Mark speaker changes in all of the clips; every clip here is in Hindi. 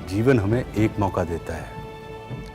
Speaker 1: जीवन हमें एक मौका देता है,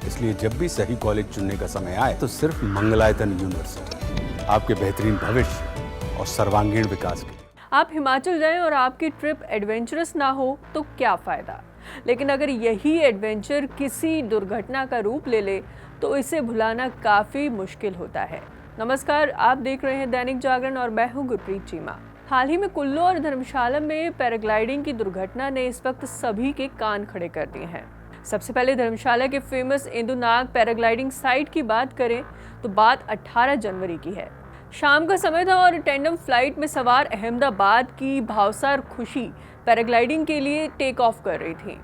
Speaker 1: इसलिए जब भी सही कॉलेज चुनने का समय आए तो सिर्फ मंगलायतन यूनिवर्सिटी आपके बेहतरीन भविष्य और सर्वांगीण विकास के लिए।
Speaker 2: आप हिमाचल जाएं और आपकी ट्रिप एडवेंचरस ना हो तो क्या फ़ायदा, लेकिन अगर यही एडवेंचर किसी दुर्घटना का रूप ले ले तो इसे भुलाना काफ़ी मुश्किल होता है। नमस्कार, आप देख रहे हैं दैनिक जागरण और मैं हूं गुरप्रीत चीमा। हाल ही में कुल्लू और धर्मशाला में पैराग्लाइडिंग की दुर्घटना ने इस वक्त सभी के कान खड़े कर दिए हैं। सबसे पहले धर्मशाला के फेमस इंदुनाग पैराग्लाइडिंग साइट की बात करें तो बात 18 जनवरी की है। शाम का समय था और टैंडम फ्लाइट में सवार अहमदाबाद की भावसार खुशी पैराग्लाइडिंग के लिए टेक ऑफ कर रही थी,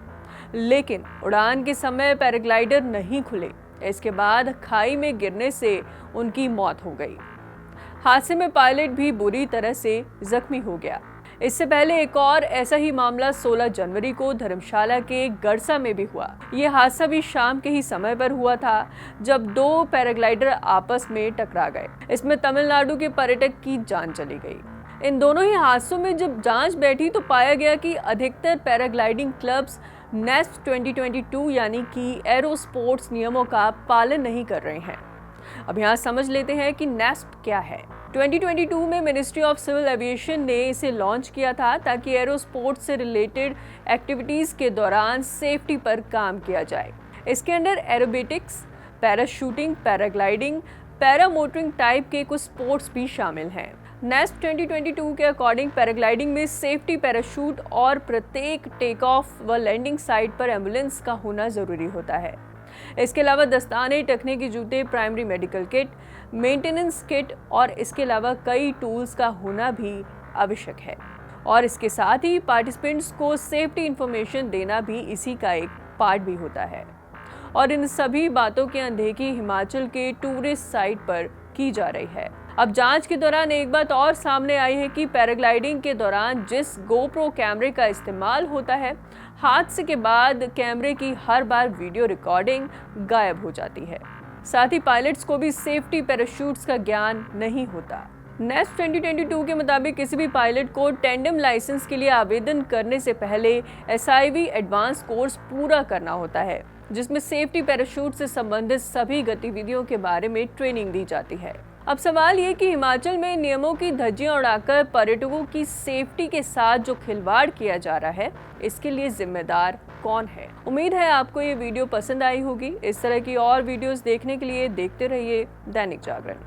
Speaker 2: लेकिन उड़ान के समय पैराग्लाइडर नहीं खुले। इसके बाद खाई में गिरने से उनकी मौत हो गई। हादसे में पायलट भी बुरी तरह से जख्मी हो गया। इससे पहले एक और ऐसा ही मामला 16 जनवरी को धर्मशाला के गड़सा में भी हुआ। ये हादसा भी शाम के ही समय पर हुआ था, जब दो पैराग्लाइडर आपस में टकरा गए। इसमें तमिलनाडु के पर्यटक की जान चली गई। इन दोनों ही हादसों में जब जांच बैठी तो पाया गया कि अधिकतर पैराग्लाइडिंग क्लब्स नेस्प 2022 यानी कि एरो स्पोर्ट्स नियमों का पालन नहीं कर रहे हैं। अब यहाँ समझ लेते हैं कि नेस्प क्या है। 2022 में मिनिस्ट्री ऑफ सिविल एविएशन ने इसे लॉन्च किया था ताकि एरो स्पोर्ट्स से रिलेटेड एक्टिविटीज़ के दौरान सेफ्टी पर काम किया जाए। इसके under aerobatics, parachuting, paragliding, paramotoring type के कुछ स्पोर्ट्स भी शामिल हैं। नेस्प 2022 के अकॉर्डिंग पैराग्लाइडिंग में सेफ्टी पैराशूट और प्रत्येक टेक ऑफ व लैंडिंग साइट पर एम्बुलेंस का होना ज़रूरी होता है। इसके अलावा दस्ताने, टखने के जूते, primary medical kit, maintenance kit और इसके अलावा कई टूल्स का होना भी आवश्यक है। और इसके साथ ही पार्टिसिपेंट्स को सेफ्टी इंफॉर्मेशन देना भी इसी का एक पार्ट भी होता है। और इन सभी बातों की अनदेखी हिमाचल के टूरिस्ट साइट पर की जा रही है। अब जांच के दौरान एक बात और सामने आई है कि पैराग्लाइडिंग के दौरान जिस गोप्रो कैमरे का इस्तेमाल होता है, हादसे के बाद कैमरे की हर बार वीडियो रिकॉर्डिंग गायब हो जाती है। साथ ही पायलट्स को भी सेफ्टी पैराशूट्स का ज्ञान नहीं होता। नेस्प 2022 के मुताबिक किसी भी पायलट को टैंडम लाइसेंस के लिए आवेदन करने से पहले SIV एडवांस कोर्स पूरा करना होता है, जिसमें सेफ्टी पैराशूट से संबंधित सभी गतिविधियों के बारे में ट्रेनिंग दी जाती है। अब सवाल ये कि हिमाचल में नियमों की धज्जियां उड़ाकर पर्यटकों की सेफ्टी के साथ जो खिलवाड़ किया जा रहा है, इसके लिए जिम्मेदार कौन है? उम्मीद है आपको ये वीडियो पसंद आई होगी। इस तरह की और वीडियोस देखने के लिए देखते रहिए दैनिक जागरण।